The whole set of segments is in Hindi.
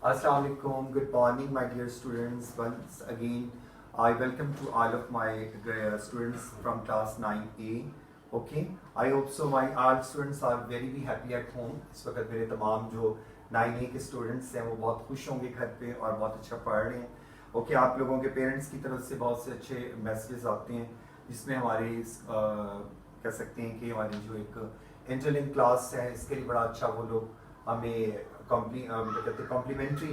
Assalamu alaikum. Good morning, my dear students. Once again, I welcome to all of my students from class 9A. Okay. I hope so. My all students are very happy at home. इस वक्त मेरे तमाम जो 9A के students हैं वो बहुत खुश होंगे घर पे और बहुत अच्छा पढ़ रहे हैं. ओके आप लोगों के पेरेंट्स की तरफ से बहुत से अच्छे मैसेजेस आते हैं जिसमें हमारे कह सकते हैं कि हमारी जो एक इंटरलिंक क्लास है इसके लिए बड़ा अच्छा वो लोग हमें कॉम्प्लीमेंट्री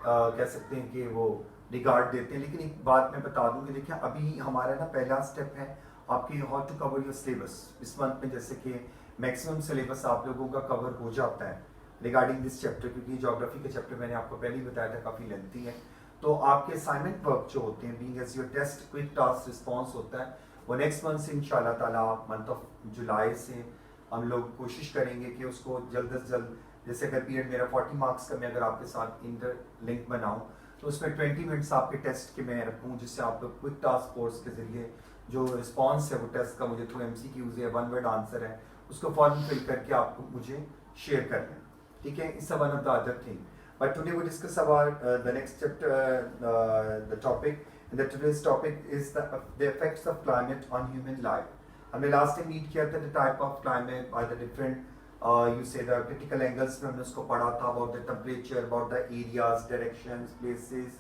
कह सकते हैं कि वो रिगार्ड देते हैं. लेकिन एक बात मैं बता दूं कि देखिए अभी हमारा ना पहला स्टेप है आपकी how to cover your syllabus. इस मंथ में जैसे कि मैक्सिमम सिलेबस आप लोगों का कवर हो जाता है रिगार्डिंग दिस चैप्टर, क्योंकि ज्योग्राफी के चैप्टर मैंने आपको पहले ही बताया था काफ़ी लेंथी है. तो आपके असाइनमेंट वर्क जो होते हैं being as your test quick task response होता है वो नेक्स्ट मंथ से इंशाल्लाह ताला मंथ ऑफ जुलाई से हम लोग कोशिश करेंगे कि उसको जल्द से जल्द, जैसे अगर पीरियड मेरा 40 मार्क्स का मैं अगर आपके साथ इंटर लिंक बनाऊं तो उसमें 20 मिनट्स आपके टेस्ट के मैं रखूं जिससे आप लोग क्विक टास्क कोर्स के जरिए जो रिस्पांस है वो टेस्ट का मुझे थ्रू MCQs है, वन वर्ड आंसर है, उसको फॉर्म फिल करके आप मुझे शेयर कर लें. ठीक है, it's one of the other thing. But today we discuss about the next chapter, the topic, and the today's topic is the effects of climate on human life. हमने लास्ट टाइम मीट किया था the type of climate by the different you say the critical angles में हमने उसको पढ़ा था about the temperature, about the areas, directions, places.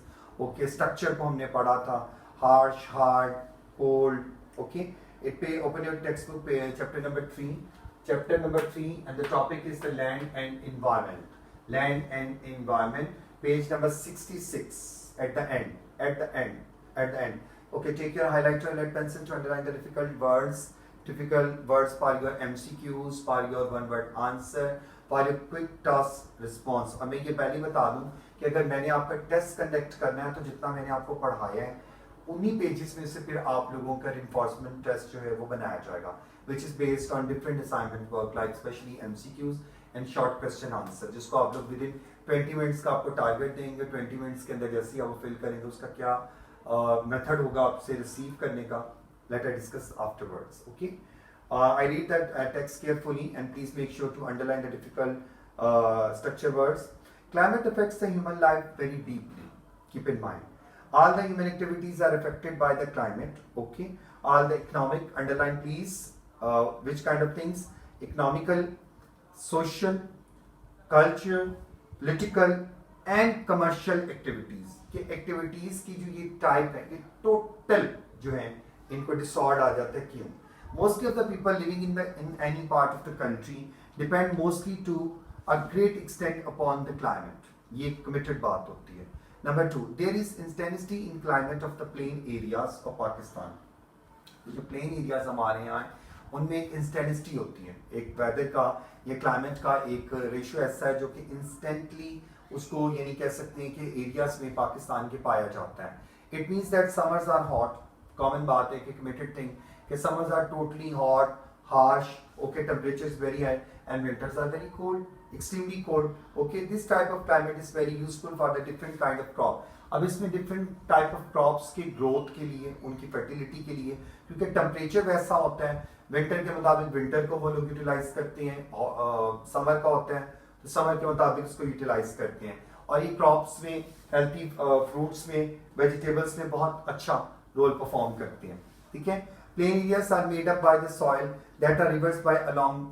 Okay, structure को हमने पढ़ा था harsh, hard, cold. Okay, it पे open your textbook पे chapter number 3. Chapter number 3 and the topic is the land and environment. Land and environment, page number 66 at the end. Okay, take your highlighter and lead pencil to underline the difficult words for your MCQs, for your one word answer, for your quick task response. और मैं ये पहले बता दूं कि अगर मैंने आपका टेस्ट कंडक्ट करना है तो जितना मैंने आपको पढ़ाया है उन्हीं पेजेस में से फिर आप लोगों का रिइंफोर्समेंट टेस्ट जो है वो बनाया जाएगा, which is based on different assignment work like especially MCQs and short question answer, जिसको आप लोग विद इन 20 मिनट्स का आपको टारगेट देंगे. 20 मिनट्स के अंदर जैसे ही आप फिल करेंगे उसका क्या मेथड होगा आपसे रिसीव करने का, let us discuss afterwards. Okay, I read that text carefully and please make sure to underline the difficult structure words. Climate affects the human life very deeply. Keep in mind all the human activities are affected by the climate. Okay, all the economic, underline please which kind of things: economical, social, culture, political and commercial activities. कि activities की जो ये type है ये total जो है इनको disorder आ जाता है. क्यों? Mostly of the people living in any part of the country depend mostly to a great extent upon the climate. ये committed बात होती है. Number 2, there is instability in climate of the plain areas of Pakistan. जो plain areas हमारे यहाँ हैं उनमें एक इंस्टेबिलिटी होती है, एक वेदर का या क्लाइमेट का एक रेशियो ऐसा है जो कि इंस्टेंटली उसको यानी कह सकते हैं कि एरियाज में पाकिस्तान के पाया जाता है. It means that summers are hot, common बात है कि कमिटेड थिंग कि summers are totally hot, harsh, okay, temperature is very high and winters are very cold, extremely cold. Okay, this type of climate is very useful for the different kind of crop. अब इसमें different type of crops के growth के लिए, उनकी fertility के लिए, क्योंकि temperature वैसा होता है winter के मुताबिक winter को वो लोग utilize करते हैं, summer का होता है तो summer के मुताबिक उसको utilize करते हैं. और ये crops में, healthy fruits में, vegetables में बहुत अच्छा role perform करते हैं. ठीक है, plain areas are made up by the soil that are reversed by along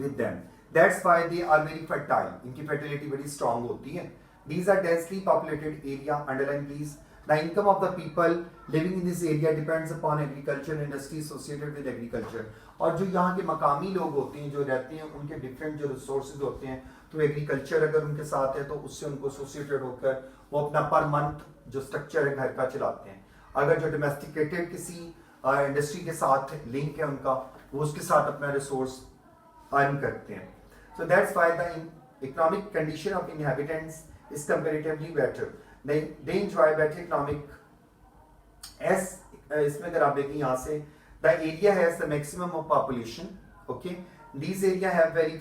with them. That's why they are very fertile. इनकी fertility बड़ी strong होती है. These are densely populated area. Underline please. The income of the people living in this area depends upon agriculture industry associated with agriculture. और जो यहाँ के मकामी लोग होते हैं जो रहते हैं उनके different जो resources होते हैं तो agriculture अगर उनके साथ है तो उससे उनको associated होकर वो अपना per month जो structure है घर का चलाते हैं. अगर जो domesticated किसी industry के साथ link है उनका वो उसके साथ अपना resource earn करते हैं. So that's why the economic condition of inhabitants is comparatively better. They enjoy better economic. As इसमें अगर आप देखें यहाँ से, the area has the maximum of population. Okay, these area have very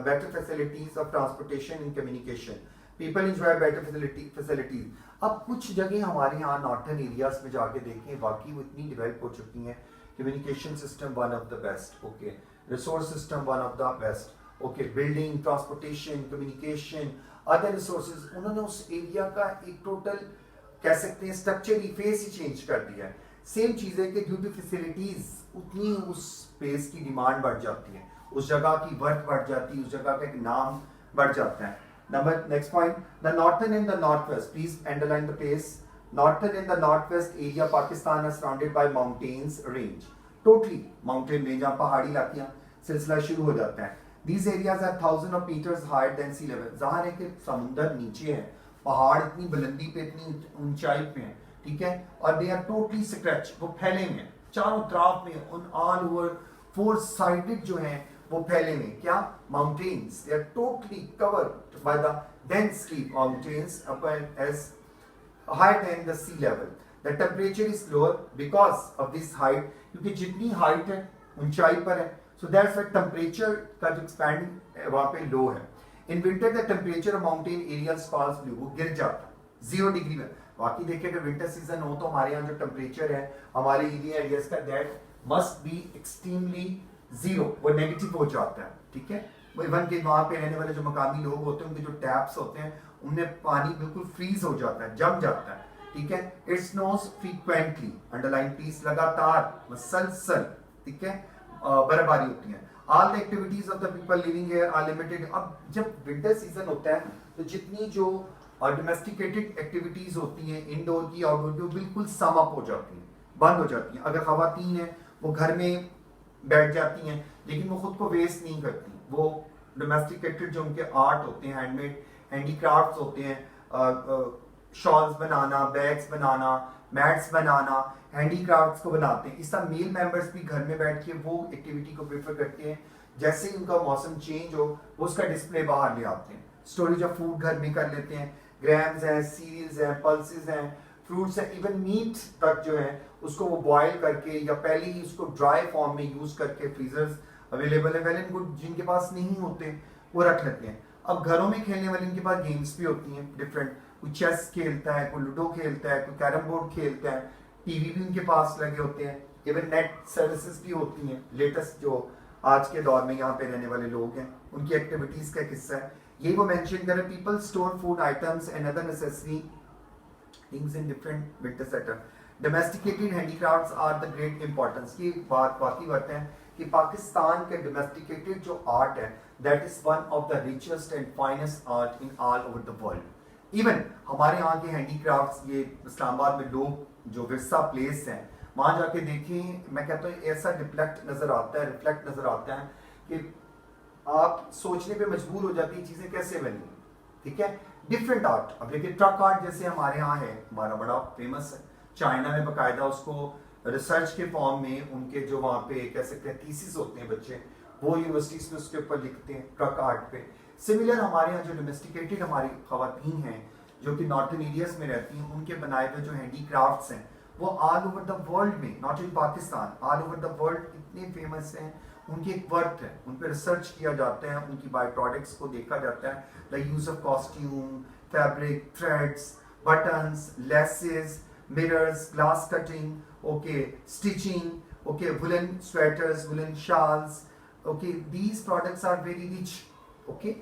better facilities of transportation and communication. People enjoy better facilities. अब कुछ जगह हमारे यहाँ नॉर्थन एरियाज में जाके देखें वाकई वो इतनी डेवलप हो चुकी हैं. Communication system one of the best. Okay, resource system one of the best. Okay, building, transportation, communication, other resources, उन्होंने उस एरिया का एक टोटल कह सकते हैं स्ट्रक्चर ही फेस ही चेंज कर दिया है। सेम चीज़ है कि ड्यू टू फैसिलिटीज उतनी उस स्पेस की डिमांड बढ़ जाती है, उस जगह की वर्थ बढ़ जाती है, उस जगह का एक नाम बढ़ जाता है। Number next point, the northern and the north west, please underline the pace. Northern and the north west area Pakistan are surrounded by mountains range, totally mountain range, जहाँ पहाड़ी इलाकियां सिलसिला शुरू हो जाता है। These areas are thousands of meters higher than sea level। ज़ाहिर है कि समुंदर नीचे है, पहाड़ इतनी बुलंदी पे, इतनी ऊंचाई पे हैं, ठीक है, और दे आर टोटली स्ट्रेच, वो फैले हुए हैं चारों तरफ में, उन ऑल ओवर फोर साइडेड जो हैं वो फैले हुए हैं। क्या? Mountains, they are totally covered by the densely mountains upon as higher than the sea level। The temperature is lower because of this height, क्योंकि जितनी हाइट है ऊंचाई पर है, so that's why temperature का जो expand वहाँ पे लो है। In winter the temperature of mountain areas falls below, वो गिर जाता है 0 डिग्री में। बाकी देखिए अगर विंटर सीजन हो तो हमारे यहाँ जो टेम्परेचर है हमारे एरियाज का, दैट मस्ट बी एक्सट्रीमली 0, वो नेगेटिव हो जाता है, ठीक है। इवन के वहाँ पे रहने वाले जो मकामी लोग होते हैं उनके जो टैप्स होते हैं उनमें पानी बिल्कुल फ्रीज हो जाता है, जम जाता है, ठीक है। It snows frequently, underline please, लगातार मसलसल, ठीक है, बर्फबारी होती है। All the activities of the people living here are limited. अब जब विंटर सीजन होता है तो जितनी जो डोमेस्टिकेटेड एक्टिविटीज होती हैं इंडोर की आउटडोर की, वो बिल्कुल सम अप हो जाती हैं, बंद हो जाती हैं। अगर खवातीन हैं वो घर में बैठ जाती हैं लेकिन वो खुद को वेस्ट नहीं करती, वो डोमेस्टिकेटेड जो उनके आर्ट होते हैं, हैंडमेड हैंडीक्राफ्ट्स होते हैं, शॉल्स बनाना, बैग्स बनाना, मैट्स बनाना, हैंडीक्राफ्ट्स को बनाते हैं। इस तरह मेल मेंबर्स भी घर में बैठ के वो एक्टिविटी को प्रेफर करते हैं। जैसे ही उनका मौसम चेंज हो वो उसका डिस्प्ले बाहर ले आते हैं, स्टोरेज ऑफ फूड घर में कर लेते हैं, ग्रैम्स हैं, सीरियल्स हैं, पल्सेस हैं, फ्रूट्स हैं, इवन मीट तक जो है उसको वो बॉयल करके या पहले ही उसको ड्राई फॉर्म में यूज करके फ्रीजर्स अवेलेबल है, वेल एंड गुड, जिनके पास नहीं होते वो रख लेते हैं। अब घरों में खेलने वाले इनके पास गेम्स भी होती हैं डिफरेंट, कोई चेस खेलता है, कोई लूडो खेलता है, कोई कैरम बोर्ड खेलता है, टीवी भी उनके पास लगे होते हैं, इवन नेट सर्विसेज भी होती हैं। लेटेस्ट जो आज के दौर में यहाँ पे रहने वाले लोग हैं उनकी एक्टिविटीज का किस्सा है, यही वो मेंशन कर रहे हैं। People store food items and other necessary things in different winter setup. Domesticated handicrafts are the great importance. की बात वाकई बात है कि पाकिस्तान के डोमेस्टिकेटेड जो आर्ट है that is one of the richest and finest art in all over the world. Even हमारे यहाँ के हैंडीक्राफ्ट्स, ये इस्लामाबाद में लोग जो विरसा प्लेस हैं वहाँ जाके देखें, मैं कहता हूँ ऐसा रिफ्लेक्ट नजर आता है कि आप सोचने पे मजबूर हो जाती है चीजें कैसे बनी, ठीक है। डिफरेंट आर्ट, अब देखिए ट्रक आर्ट जैसे हमारे यहाँ है, हमारा बड़ा फेमस है, चाइना में बकायदा उसको रिसर्च के फॉर्म में उनके जो वहाँ पे कह सकते हैं थीसिस होते हैं बच्चे, वो यूनिवर्सिटीज में उसके ऊपर लिखते हैं ट्रक आर्ट पे। सिमिलर हमारे यहाँ जो डोमेस्टिकेटेड हमारी खवातीन हैं जो कि नॉर्थन एरियाज में रहती हैं, उनके बनाए हुए जो हैंडीक्राफ्ट्स हैं वो ऑल ओवर द वर्ल्ड में, not in Pakistan, all over the world इतने फेमस हैं, उनकी एक वर्थ है, उन पर रिसर्च किया जाता है, उनकी बाय प्रोडक्ट्स को देखा जाता है, the use of costume, fabric, threads, buttons, laces, mirrors, glass cutting, okay, stitching, okay, woolen sweaters, woolen shawls, okay, these products are very rich, okay.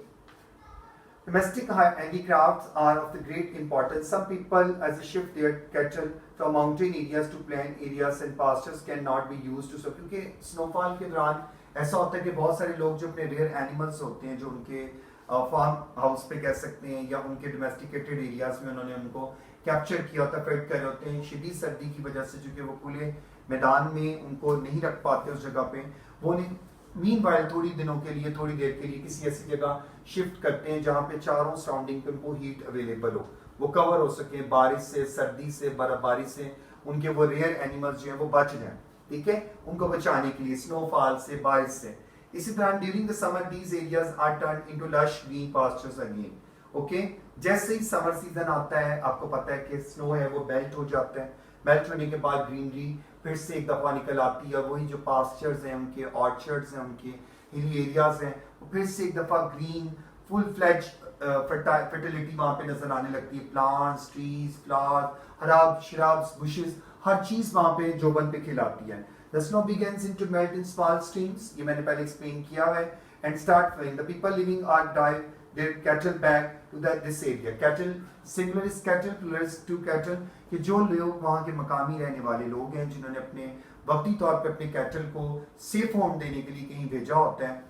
Domestic handicrafts are of the great importance. Some people as a shift their cattle from mountain areas to plain areas and pastures cannot be used to, so क्योंकि snowfall के दौरान ऐसा होता है कि बहुत सारे लोग जो अपने रेयर एनिमल्स होते हैं जो उनके फार्म हाउस पे कह सकते हैं या उनके डोमेस्टिकेटेड एरियाज में उन्होंने उनको कैप्चर किया होता है, फेड कर रहे होते हैं, शदीद सर्दी की वजह से चूंकि वो खुले मैदान में उनको नहीं रख पाते उस जगह पे, वो उन्हें मीनवाइल थोड़ी दिनों के लिए, थोड़ी देर के लिए किसी ऐसी जगह शिफ्ट करते हैं जहाँ पे चारों सराउंडिंग पे उनको हीट अवेलेबल हो, वो कवर हो सके बारिश से, सर्दी से, बर्फबारी से, उनके वो रेयर एनिमल्स जो है वो बच जाए, ठीक है, उनको बचाने के लिए स्नोफॉल से, बारिश से। इसी तरह during the summer these areas are turn into lush green pastures again, okay. जैसे ही समर सीजन आता है आपको पता है कि स्नो है वो मेल्ट हो जाता है, मेल्ट होने के बाद ग्रीनरी फिर से एक दफा निकल आती है, वही जो पास्चर्स हैं उनके, ऑर्चर्ड्स हैं उनके, हिली एरियाज हैं, वो फिर से एक दफा ग्रीन फुल फ्लेज फर्टिलिटी वहाँ पे नजर आने लगती है, प्लांट्स, ट्रीज, फ्लावर, हराब शराब्स, बुशेस, हर चीज वहाँ पे जोबन पे खिलाती है। The snow begins to melt in small streams, ये मैंने पहले एक्सप्लेन किया है, and start flowing. The people living are drive their cattle back to that this area. Cattle, singular is cattle, plural is to cattle, कि जो लोग वहाँ के मकामी रहने वाले लोग हैं जिन्होंने अपने वक्ती तौर पे अपने कैटल को सेफ होम देने के लिए कहीं भेजा होता है,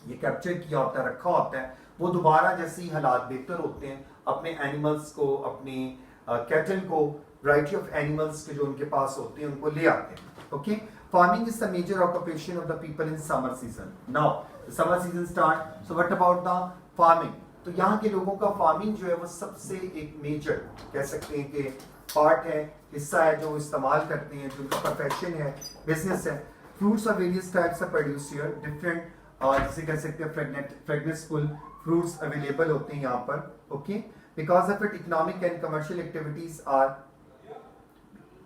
ये कैप्चर किया होता है, रखा होता है, वो दोबारा जैसे ही हालात बेहतर होते हैं अपने एनिमल्स को, अपने कैटल को, वैरायटी ऑफ एनिमल्स के जो उनके पास होते हैं उनको ले आते हैं. Okay, farming is the major occupation of the people in summer season. Now summer season start, so what about the farming? तो यहाँ के लोगों का फार्मिंग जो है वो सबसे एक मेजर कह सकते हैं कि पार्ट है, हिस्सा है, जो इस्तेमाल करते हैं, जो उनका प्रोफेशन है, बिजनेस है. Fruits of various types are produce here, different जिसे कह सकते हैं फ्रेगनेसफुल फ्रूट्स अवेलेबल होते हैं यहाँ पर. Okay, because of it economic and commercial activities are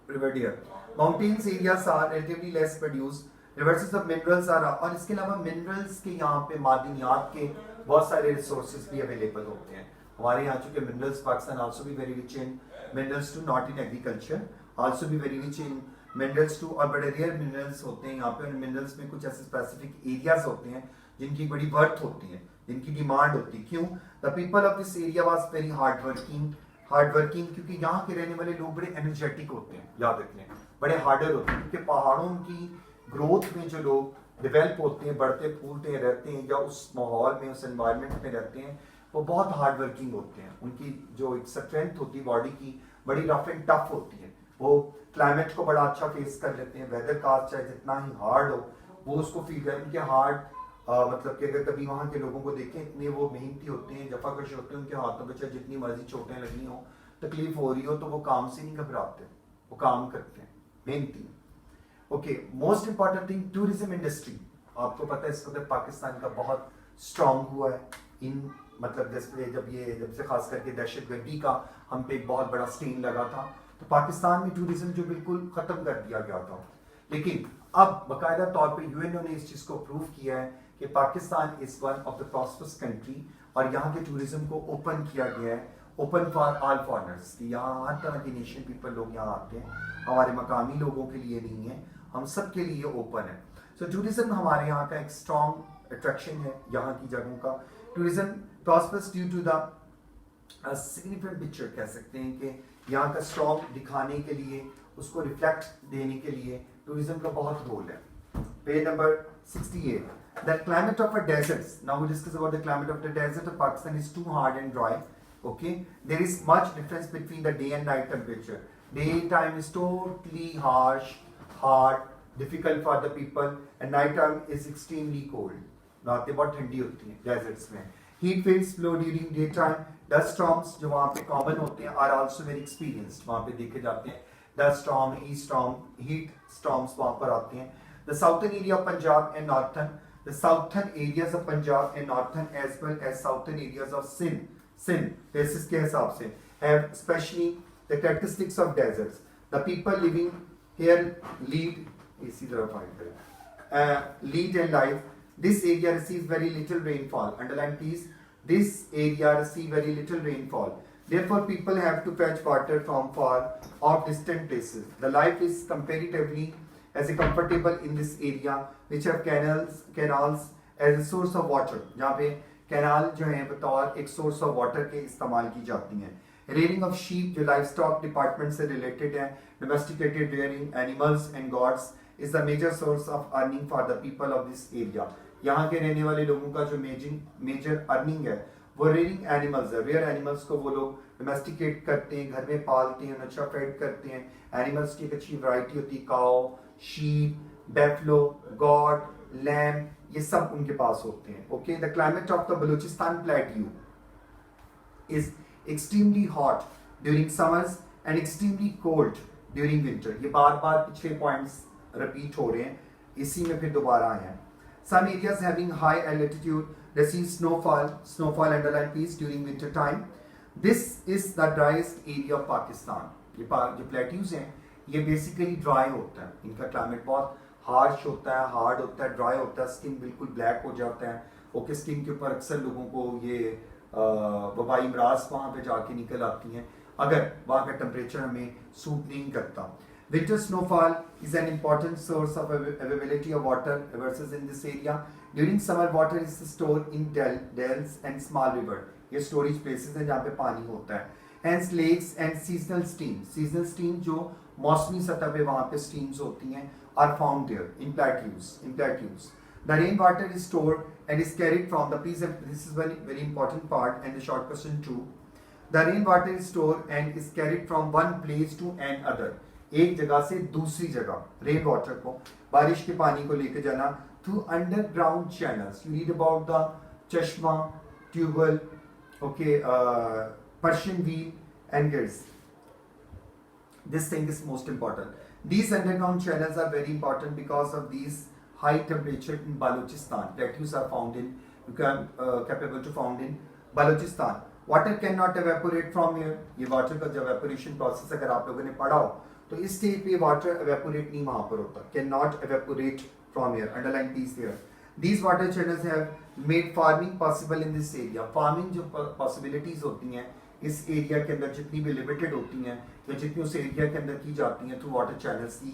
reward here. Mountains areas are relatively less produce, reserves of minerals are, और इसके अलावा मिनरल्स के यहाँ पे मादनियात के बहुत सारे रिसोर्सेज भी अवेलेबल होते हैं. हमारे यहाँ चूंकि मिनरल्स, पाकिस्तान आल्सो भी very rich in minerals too, not in agriculture, also भी very rich in minerals too, और बड़े रेयर मिनरल्स होते हैं यहाँ पे. और मिनरल्स में कुछ ऐसे स्पेसिफिक एरियाज होते हैं जिनकी बड़ी वर्थ होती है, जिनकी डिमांड होती है. क्यों? The people of this area was very hard working, क्योंकि यहाँ के रहने वाले लोग बड़े एनर्जेटिक होते हैं, याद रखना, बड़े हार्डर होते हैं, क्योंकि पहाड़ों की ग्रोथ में जो लोग डेवलप होते हैं, बढ़ते फूलते रहते हैं, या उस माहौल में, उस एनवायरनमेंट में रहते हैं, वो बहुत हार्ड वर्किंग होते हैं. उनकी जो एक स्ट्रेंथ होती है बॉडी की, बड़ी रफ एंड टफ होती है. वो क्लाइमेट को बड़ा अच्छा फेस कर लेते हैं. वेदर का चाहे जितना ही हार्ड हो, वो उसको फील करें. उनके हार्ड मतलब कि अगर कभी वहाँ के लोगों को देखें, इतने वो मेहनती होते हैं, जफाकश होते हैं, उनके हाथों पे चाहे जितनी मर्जी चोटें लगनी हो, तकलीफ हो रही हो, तो वो काम से नहीं घबराते, वो काम करते हैं, मेहनती. Okay, most important thing, tourism industry. आपको पता है इस वक्त पाकिस्तान का बहुत स्ट्रांग हुआ है इन, मतलब जब से खास करके दहशतगर्दी का हम पे एक बहुत बड़ा स्टेन लगा था, तो पाकिस्तान में टूरिज्म जो बिल्कुल खत्म कर दिया गया था. लेकिन अब बाकायदा तौर पे यूएनओ ने इस चीज को प्रूव किया है कि Pakistan is one of the prosperous country, और यहाँ के टूरिज्म को ओपन किया गया है, ओपन फॉर ऑल फॉरनर्स, कि यहाँ हर तरह के नेशन पीपल लोग यहाँ आते हैं. हमारे मकामी लोगों के लिए नहीं है, हम सब के लिए ओपन है. सो टूरिज्म हमारे यहाँ का एक स्ट्रॉन्ग अट्रैक्शन है. यहाँ की जगहों का tourism prospers due to the significant picture, कह सकते हैं कि यहाँ का स्ट्रॉन्ग दिखाने के लिए, उसको रिफ्लेक्ट देने के लिए टूरिज्म का बहुत रोल है. Page number 68. The climate of a desert. Now we discuss about the climate of the desert of Pakistan is too hard and dry. Okay, there is much difference between the day and night temperature. Daytime is totally harsh, hard, difficult for the people, and night time is extremely cold. रातें बहुत ठंडी होती हैं डेजर्ट्स में. Heat waves blow during daytime. Dust storms जो वहाँ पे common होते हैं are also very experienced. वहाँ पे देखे जाते हैं. Dust storm, heat storms वहाँ पर आते हैं. The southern area of Punjab and the southern areas of Punjab and northern as well as southern areas of Sindh basis के हिसाब से have especially the characteristics of deserts. The people living here lead इसी तरह find करें lead a life. This area receives very little rainfall. Underline please. This area receives very little rainfall. Therefore, people have to fetch water from far or distant places. The life is comparatively as a comfortable in this area, which have canals as a source of water. जहाँ पे कैनाल जो है बतौर एक source of water के इस्तेमाल की जाती हैं. Rearing of sheep जो livestock department से related है. Domesticated rearing animals and goats is the major source of earning for the people of this area. यहाँ के रहने वाले लोगों का जो major earning है वो rearing animals है. Rear animals को वो लोग domesticate करते हैं, घर में पालते हैं, अच्छा feed करते हैं. Animals की एक अच्छी variety होती है, cow, sheep, buffalo, goat, lamb, ये सब उनके पास होते हैं. Okay, the climate of the Balochistan plateau is extremely hot during summers and extremely cold during winter. ये बार-बार पिछले points repeat हो रहे हैं, इसी में फिर दोबारा आए हैं. Some areas having high altitude receive snowfall underline please during winter time. This is the driest area of Pakistan. ये जो plateaus हैं ये बेसिकली ड्राई होता है. इनका क्लाइमेट बहुत हार्श होता है, हार्ड होता है, ड्राई होता है, स्किन बिल्कुल ब्लैक हो जाता है. ओके, स्किन के ऊपर अक्सर लोगों को ये वबाई अमराज वहाँ पे जाके निकल आती हैं अगर वहाँ का टेम्परेचर हमें सूट नहीं करता. Winter snowfall is an important source of availability of water versus in this area. During summer, water is stored in dells and small river. ये स्टोरेज प्लेसेस हैं जहाँ पे पानी होता है. Hence lakes and seasonal stream जो मौसमी सतह पे वहाँ पे streams होती हैं are found there in plateaus. The rainwater is stored and is carried from the please this is very very important part and the short question too. The rainwater is stored and is carried from one place to another. एक जगह से दूसरी जगह रेन वाटर को बारिश के पानी को लेकर जाना through underground channels. You read about the chashma, tubewell, okay, Persian wheel and grids. This thing is most important. These underground channels are very important because of these high temperature in Balochistan. Plateaus are found in capable to found in Balochistan. Water cannot evaporate from here. ये water का जो evaporation process अगर आप लोगों ने पढ़ा हो तो इस स्टेज पे water evaporate नहीं वहाँ पर होता. Cannot evaporate from here. Underline piece here. These water channels have made farming possible in this area. Farming जो possibilities होती हैं इस एरिया के अंदर जितनी भी लिमिटेड होती हैं या जितनी उस एरिया के अंदर की जाती हैं थ्रू वाटर चैनल्स की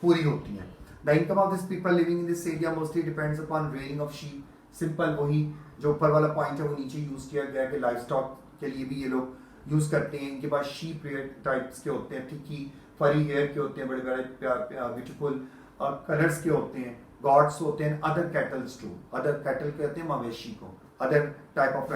पूरी होती हैं. The income of this people living in this area mostly depends upon rearing of sheep. Simple वही जो ऊपर वाला पॉइंट है वो नीचे यूज किया गया कि लाइफ स्टॉक के लिए भी ये लोग यूज करते हैं. इनके पास शीप टाइप्स के होते हैं, थिकी फरी हेयर के होते हैं, बड़े बड़े ब्यूटीफुल कलर्स के होते हैं, गॉड्स होते हैं, other cattles too. Other cattle कहते हैं मवेशी को. अदर टाइप ऑफ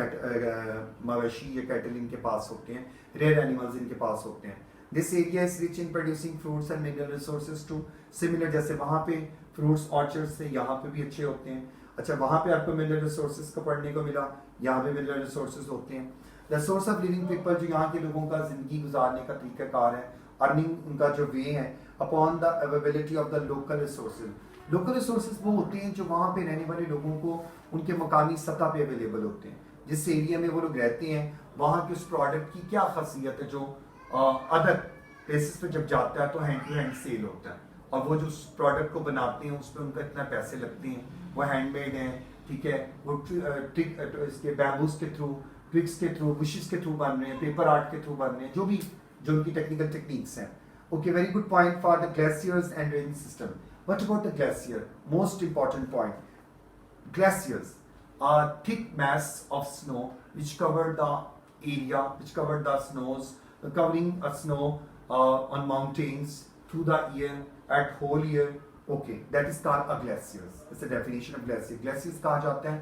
मवेशी या कैटल इनके पास होते हैं. रेयर एनिमल्स इनके पास होते हैं. This area is rich in producing fruits and mineral resources too. Similar जैसे वहाँ पे फ्रूट्स ऑर्चर्ड्स थे, यहाँ पे भी अच्छे होते हैं. अच्छा, वहाँ पे आपको मिनरल रिसोर्सेज का पढ़ने को मिला, यहाँ पे मिनरल रिसोर्सेज होते हैं. The source of living people जो यहाँ के लोगों का जिंदगी गुजारने का तरीकाकार है, अर्निंग उनका जो वे है upon the availability of the local resources. Local resources वो होते हैं जो वहाँ पे रहने वाले लोगों को उनके मकामी सतह पे अवेलेबल होते हैं. जिस एरिया में वो लोग रहते हैं वहाँ के उस प्रोडक्ट की क्या खासियत है जो अदर प्लेसेस पे जब जाता है तो हैंड टू हैंड सेल होता है. और वो जो प्रोडक्ट को बनाते हैं उस पर उनका इतना पैसे लगते हैं, वो हैंडमेड हैं, ठीक है, वो इसके बैम्बूस के थ्रू, ट्विक्स के थ्रू, बुशेस के थ्रू बन रहे हैं, पेपर आर्ट के थ्रू बन रहे हैं, जो उनकी टेक्निकल टेक्निक्स हैं. Okay, very good point for the glaciers and rain system. What about the glacier? Most important point. Glaciers are thick mass of snow which cover the area, which cover the snows, covering a snow on mountains through the year, at whole year. Okay, that is called a glaciers. It's a definition of glacier. Glaciers कहा जाता है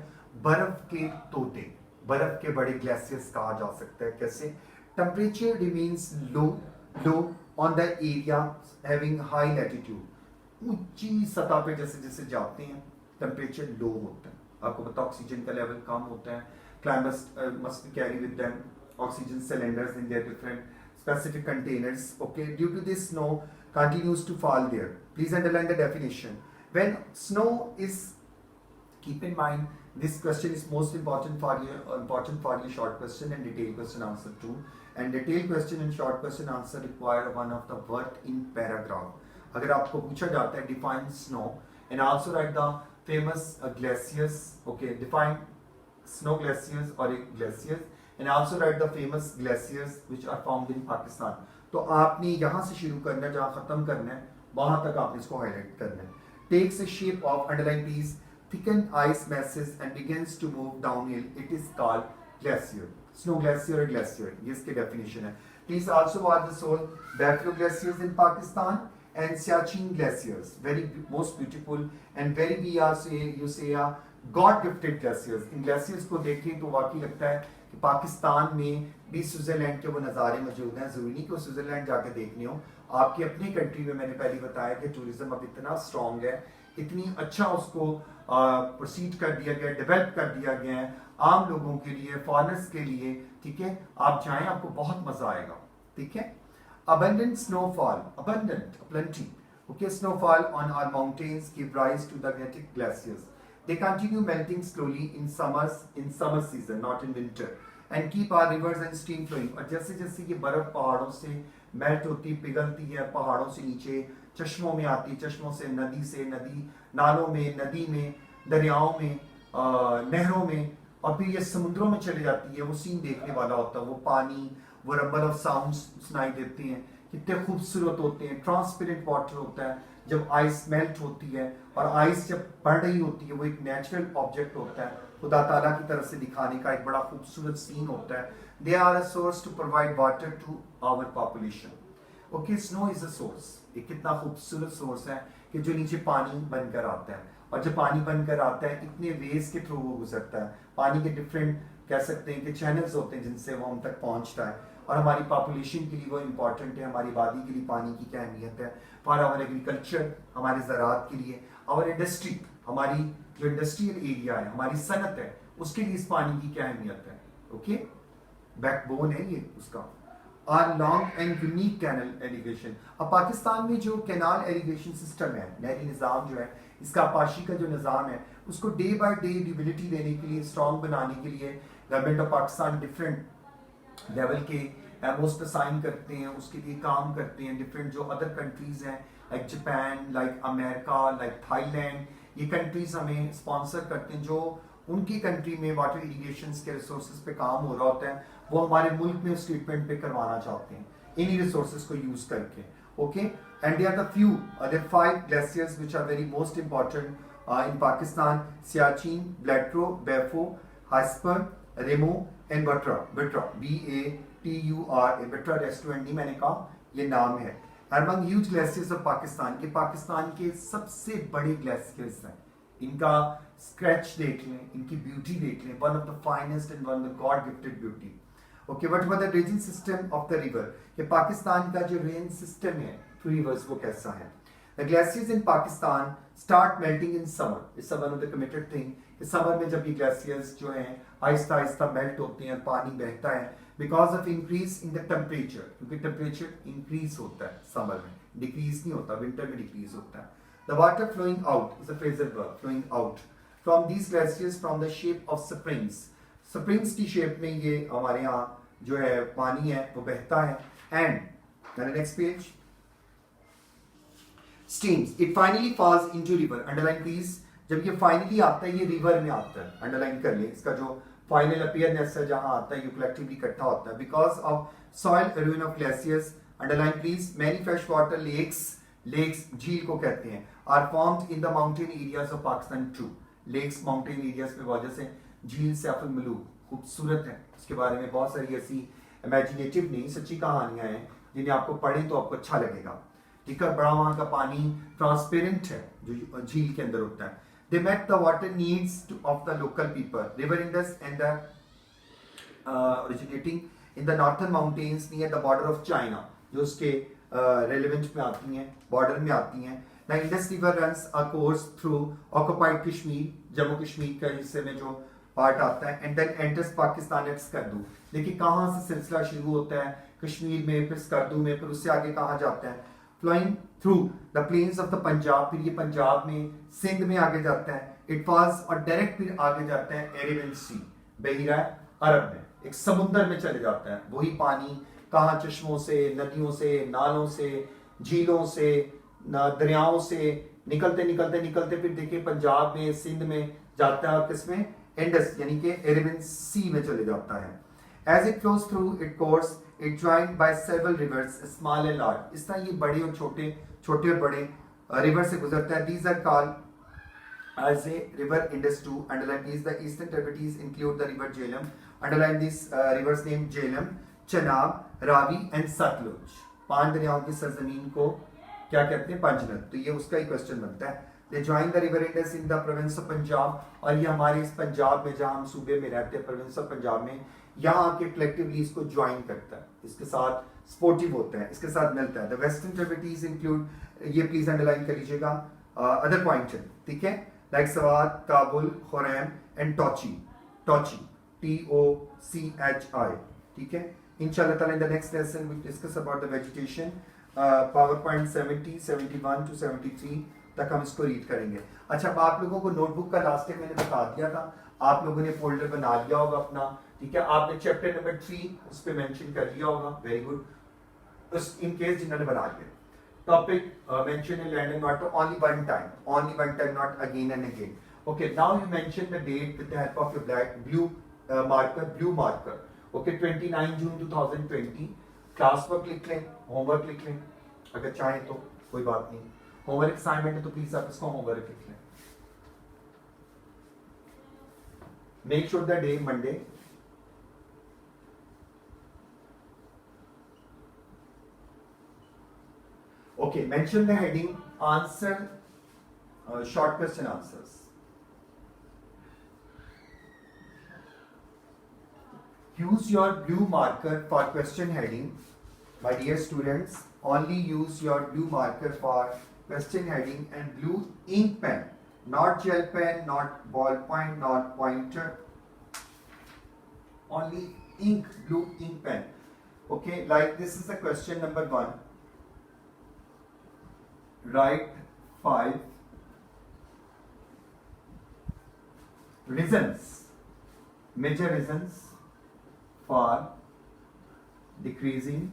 बर्फ के तोते, बर्फ के बड़े glaciers कहा जा सकता है. कैसे? Temperature remains low on the area having high latitude. ऊंची सतह पे जैसे जैसे जाते हैं टेम्परेचर लो होता है. आपको पता ऑक्सीजन का लेवल कम होता है. Climate must be carry with them oxygen cylinders in their different specific containers. Okay, due to this snow continues to fall there. Please underline the definition. When snow is, keep in mind this question is most important for your short question and detailed question answer too. And detailed question and short question answer require one of the word in paragraph. अगर आपको पूछा जाता है define snow and also write the famous glaciers. Okay, define snow glaciers or glaciers and also write the famous glaciers which are found in Pakistan. तो आपने यहाँ से शुरू करना है, जहाँ खत्म करना है वहां तक आपने इसको हाईलाइट करना है. Takes a shape of underline piece thickened ice masses and begins to move downhill. It is called glacier. Snow glacier or glacier, ये इसकी definition है. Please also watch the soul Buffalo glaciers in Pakistan and Siachen glaciers, very most beautiful and very you say God gifted glaciers. In glaciers को देखें तो वाकई लगता है कि पाकिस्तान में भी स्विट्जरलैंड के वो नज़ारे मौजूद हैं. ज़रूरी नहीं कि वो स्विट्जरलैंड जाके देखने हो, आपकी अपनी कंट्री में. मैंने पहले बताया कि टूरिज्म अब इतना स्ट्रॉन्ग है, इतनी अच्छा उसको प्रोसीड कर दिया गया, डेवलप कर दिया गया है आम लोगों के लिए, फॉरेनर्स के लिए. ठीक है, आप जाएं, आपको बहुत मजा आएगा. ठीक है. Abundant snowfall, abundant, plenty. Okay, snowfall on our mountains give rise to the Arctic glaciers. They continue melting slowly in summer season, not in winter, and keep our rivers and stream flowing. और जैसे जैसे ये बर्फ पहाड़ों से मेल्ट होती, पिघलती है, पहाड़ों से नीचे चश्मों में आती, चश्मों से नदी, नालों में, नदी में, दरियाओं में, नहरों में, और फिर ये समुद्रों में चले जाती है. वो सीन देखने वाला होता है. वो पानी, वो रंबल ऑफ साउंड्स सुनाई देते हैं, कितने खूबसूरत होते हैं. ट्रांसपेरेंट वाटर होता है जब आइस मेल्ट होती है, और आइस जब बढ़ रही होती है, वो एक नेचुरल ऑब्जेक्ट होता है, खुदा ताला की तरफ से दिखाने का एक बड़ा खूबसूरत सीन होता है. They are a source to provide water to our population. Okay, snow is a source. एक कितना खूबसूरत सोर्स है कि जो नीचे पानी बनकर आता है, और जब पानी बनकर आता है इतने वेज के थ्रू वो गुजरता है. पानी के डिफरेंट कह सकते हैं कि चैनल्स होते हैं जिनसे वो हम तक पहुंचता है, और हमारी पॉपुलेशन के लिए वो इम्पॉर्टेंट है. हमारी आबादी के लिए पानी की क्या अहमियत है, फॉर आवर एग्रीकल्चर, हमारे ज़राअत के लिए, आवर इंडस्ट्री, हमारी जो इंडस्ट्रियल एरिया है, हमारी सनत है, उसके लिए इस पानी की क्या अहमियत है. ओके, बैकबोन है ये उसका. Are long and unique canal elevation. अब पाकिस्तान में जो कैनाल एलिवेशन सिस्टम है, नहरी निज़ाम जो है, इसका आपाशी का जो निज़ाम है, उसको डे बाय डे ड्यूरेबिलिटी देने के लिए, स्ट्रॉन्ग बनाने के लिए government of Pakistan different level के पोस्ट असाइन करते हैं, उसके लिए काम करते हैं. डिफरेंट जो अदर कंट्रीज हैं like Japan, like America, like Thailand, ये कंट्रीज हमें स्पॉन्सर करते हैं. जो उनकी कंट्री में वाटर इरिगेशन के रिसोर्सेज पे काम हो रहा होता है, वो हमारे मुल्क में उस ट्रीटमेंट पे करवाना चाहते हैं इन्हीं रिसोर्सेज को यूज करके. Okay, and there are the few other 5 glaciers which are very most important in Pakistan: Siachen, Baltoro, Biafo, Hispar, Rimo and Batura. Batura, BATURA, Batura restaurant नहीं मैंने कहा, ये नाम है. Among huge glaciers of Pakistan, के पाकिस्तान के सबसे बड़े ग्लेशियर्स हैं. इनका स्क्रैच देख लें, इनकी ब्यूटी देख लें, one of the finest and one of the God gifted beauty. Okay, what about the dredging system of the river, कि पाकिस्तान का जो रेन सिस्टम है थ्रू रिवर्स वो कैसा है. The glaciers in Pakistan start melting in summer. It's one of the committed thing कि समर में जब ये ग्लेशियर्स जो हैं आहिस्ता आहिस्ता मेल्ट होते हैं, पानी बहता है, because of increase in the temperature, क्योंकि टेम्परेचर इंक्रीज होता है समर में, डिक्रीज नहीं होता, विंटर में डिक्रीज होता है. The water flowing out is a phrasal verb, flowing out from these glaciers from the shape of springs. Springs की शेप में ये हमारे यहाँ जो है पानी है वो बहता है. And next page, streams. It finally falls into river. Underline please. जब ये finally आता है, ये river में आता है. Underline कर ले, इसका जो final appearance है जहाँ आता है, ये collectively इकट्ठा होता है. Because of soil erosion of glaciers. Underline please. Many freshwater lakes, झील को कहते हैं, are formed in the mountain areas of Pakistan. True, lakes mountain areas पे वजह से झील सैफुल मलूक खूबसूरत है. उसके बारे में बहुत सारी ऐसी इमेजिनेटिव नहीं, सच्ची कहानियां हैं जिन्हें आपको पढ़ें तो आपको अच्छा लगेगा. ठीक है, बड़ा वहां का पानी ट्रांसपेरेंट है जो झील के अंदर होता है. They met the water needs of the local people. River Indus and the originating in the northern mountains near the border of China, जो उसके रेलिवेंट में आती हैं, बॉर्डर में आती हैं. The Indus river runs a course through occupied Kashmir, Jammu Kashmir के हिस्से में जो पार्ट आता है, and then enters Pakistan at Skardu. देखिए कहाँ से सिलसिला शुरू होता है, कश्मीर में, फिर स्कर्दू में, फिर उससे आगे कहाँ जाता है, flowing through the plains of the Punjab, फिर ये पंजाब में, सिंध में आगे जाता है. इट फॉल्स और डायरेक्ट फिर आगे जाता है अरेबियन सी, बहिरा अरब में, एक समुंदर में चले जाता है. वही पानी कहाँ चश्मों से, नदियों से, नालों से, झीलों से, दरियाओं से निकलते निकलते निकलते फिर देखिए पंजाब में, सिंध में जाता है, और किसमें, इंडस यानी कि अरेबियन सी में चले जाता है. As it flows through it course it joined by several rivers small and large. इस तरह ये बड़े और छोटे, छोटे और बड़े रिवर से गुजरता है. These are called as a river Indus too. Underline these. The eastern tributaries include the river Jhelum. Underline these rivers named Jhelum, Chenab, Ravi and Sutlej. 5 दरियाओं की सरजमीन को क्या कहते हैं, पंजनद. तो ये उसका ही क्वेश्चन बनता है. They join the river Indus in the province of Punjab, और ये हमारे इस पंजाब में जहाँ हम सूबे में रहते हैं, प्रोविंस ऑफ पंजाब में, यहाँ आके कलेक्टिवली इसको ज्वाइन करता है, इसके साथ स्पोर्टिव होता है, इसके साथ मिलता है. द वेस्टर्न ट्रिब्यूटरीज इंक्लूड, ये प्लीज अंडरलाइन कर लीजिएगा, अदर पॉइंट है, ठीक है, like Swat, Kabul, Kurram and Tochi. Tochi, TOCHI, ठीक है. Inshallah ta'ala, in the next lesson we'll discuss about the vegetation. PowerPoint 70, 71 to 73 तक हम इसको रीड करेंगे. अच्छा, अब आप लोगों को नोटबुक का लास्ट टाइम मैंने बता दिया था, आप लोगों ने फोल्डर बना लिया होगा अपना, ठीक है. आपने चैप्टर नंबर 3 उस पर मेंशन कर लिया होगा. Very good. इन केस जिन्होंने बना लिया, topic mention in land and water only one time, not again and again. Okay, now you mention the date with the help of your blue marker. Okay, 29 June 2020. Class work लिख लें, होमवर्क लिख लें अगर चाहें तो, कोई बात नहीं. होमवर्क असाइनमेंट है तो प्लीज आप इसको होमवर्क लिख लें. Make sure the day Monday. Okay, mention the heading answer short question answers. Use your blue marker for question heading. My dear students, only use your blue marker for question heading and blue ink pen, not gel pen, not ballpoint, not pointer. Only ink, blue ink pen. Okay, like this is the question number 1. Write 5 reasons, major reasons for decreasing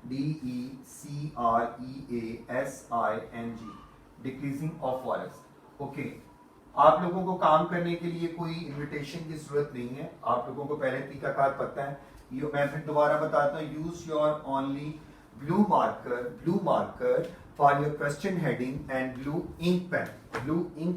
DECREASING decreasing of forest. Okay, आप लोगों को काम करने के लिए कोई इन्विटेशन की जरूरत नहीं है, आप लोगों को पहले तरीकाकार पता है. मैं फिर दोबारा बताता हूँ. Use your only blue marker for your question heading and blue ink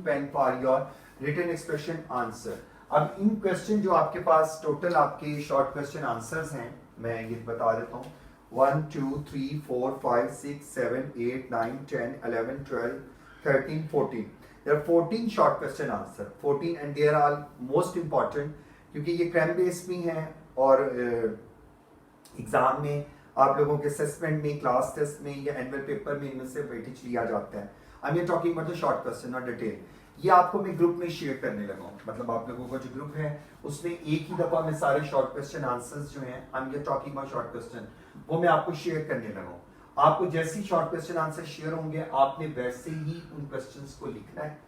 pen for your written expression answer. अब इन क्वेश्चन जो आपके पास टोटल आपके शॉर्ट क्वेश्चन आंसर्स हैं, मैं ये बता देता हूँ. 1 2 3 4 5 6 7 8 9 10 11 12 13 14. There are 14 short question answer. 14 and they are all most important क्योंकि ये क्रैम बेस भी हैं और एग्जाम में आप लोगों के असेसमेंट में, क्लास टेस्ट में या एनुअल पेपर में इनमें से वेटेज लिया जाता है. I am talking about the short question not detail. ये आपको मैं ग्रुप में शेयर करने लगा हूँ. मतलब आप लोगों का जो ग्रुप है उसमें एक ही दफा में सारे शॉर्ट क्वेश्चन आंसर्स जो हैं, I am talking about short question, वो मैं आपको शेयर करने लगा हूँ. आपको जैसे ही शॉर्ट क्वेश्चन आंसर शेयर होंगे आपने वैसे ही उन क्वेश्चंस को लिखना है.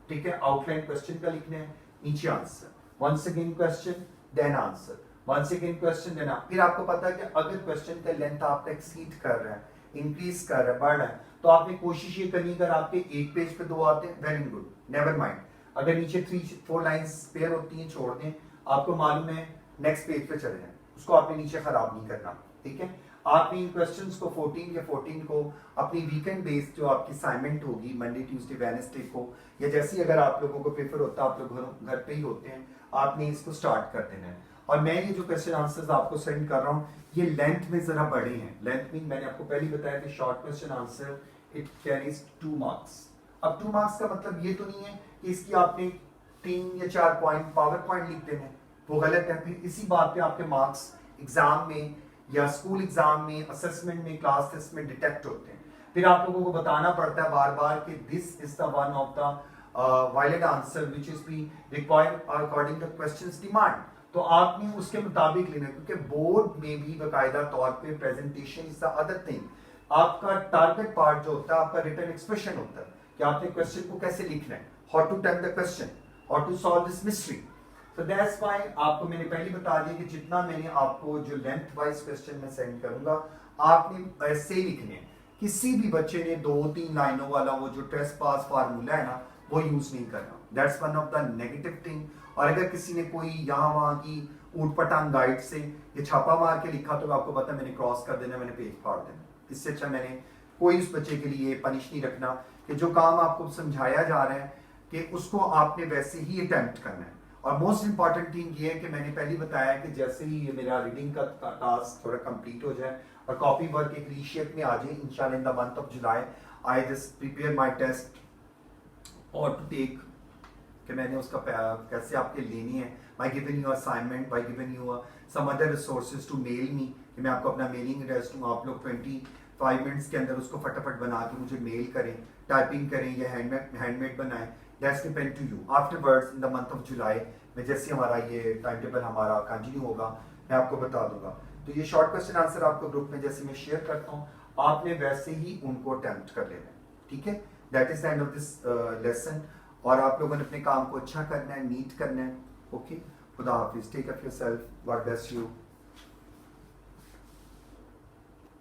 ठीक है, आउटलाइन क्वेश्चन का लिखना है, नीचे answer, once again question then answer, once again question then. फिर आपको पता है कि अगर क्वेश्चन का लेंथ आपका एक्सीड कर रहा है, इंक्रीज कर रहा है, बढ़ रहा है, तो आपने कोशिश ये करनी, अगर आपके एक पेज पे 2 आते हैं वेरी गुड, नेवर माइंड. अगर नीचे 3-4 लाइंस पेयर होती हैं छोड़ दें, आपको मालूम है नेक्स्ट पेज पे चले जाएं, उसको आपने नीचे खराब नहीं करना. ठीक है, आपने इन क्वेश्चंस को 14 को अपनी वीकेंड बेस्ड जो आपकी असाइनमेंट होगी मंडे ट्यूसडे वेडनेसडे को, या जैसे अगर आप लोगों को प्रेफर होता है, आप लोग घर पे ही होते हैं, आपने इसको स्टार्ट कर देना है. और मैं ये जो क्वेश्चन आंसर्स आपको सेंड कर रहा हूँ ये लेंथ में जरा बड़े हैं. लेंथ में मैंने आपको पहले बताया कि short question answer it carries 2 marks. अब 2 मार्क्स का मतलब ये तो नहीं है कि इसकी आपने 3 या 4 पॉइंट पावर पॉइंट लिख देने, वो गलत है. फिर इसी बात पे आपके मार्क्स एग्जाम में या स्कूल एग्जाम में, असेसमेंट में, क्लास टेस्ट में डिटेक्ट होते हैं. फिर आप लोगों को बताना पड़ता है बार बार कि this is the one of the valid answer which is be required according two questions demand. तो आपने उसके मुताबिक लेना, क्योंकि बोर्ड में भी बाकायदा तौर पे presentation is the other thing. आपका टारगेट पार्ट जो होता है आपका रिटन एक्सप्रेशन होता है कि आपने क्वेश्चन को कैसे लिखना है, how to tell the question, how to solve this mystery. तो दैट्स व्हाई आपको मैंने पहले बता दिया कि जितना मैंने आपको जो लेंथ वाइज क्वेश्चन में सेंड करूंगा आपने ऐसे ही लिखने हैं. किसी भी बच्चे ने 2-3 लाइनों वाला वो जो टेस्ट पास फार्मूला है ना वो यूज नहीं करना. That's one of the negative thing. और अगर किसी ने कोई यहाँ वहाँ की ऊट पटांग गाइड से ये छापा मार के लिखा तो आपको पता है मैंने क्रॉस कर देना, मैंने पेज फाड़ देना. इससे अच्छा मैंने कोई उस बच्चे के लिए पनिश नहीं रखना कि जो काम आपको समझाया जा रहा है कि उसको आपने वैसे ही अटेम्प्ट करना है. और मोस्ट इंपॉर्टेंट थिंग ये है कि मैंने पहले बताया कि जैसे ही ये मेरा रीडिंग का टास्क थोड़ा कंप्लीट हो जाए और कॉपी वर्क एक रीशेप में आ जाए इंशाल्लाह in the month of July, I just prepare my test और टू टेक कि मैंने उसका कैसे आपके लेनी है. By giving you assignment, by giving you some other resources to mail me, कि मैं आपको अपना मेलिंग एड्रेस दूँ, आप लोग 25 मिनट्स के अंदर उसको फटाफट बना के मुझे मेल करें, टाइपिंग करें या हैंडमेड बनाएं. That's depend to you. Afterwards in the month of July में जैसे हमारा ये टाइम टेबल हमारा कंटिन्यू होगा मैं आपको बता दूंगा. तो ये शॉर्ट क्वेश्चन आंसर आपको ग्रुप में जैसे मैं शेयर करता हूँ आपने वैसे ही उनको अटेम्प्ट कर लेना है. ठीक है, that is the end of this lesson. और आप लोगों ने अपने काम को अच्छा करना है, नीट करना है. ओके, खुदा हाफिज, take care of yourself, God bless you.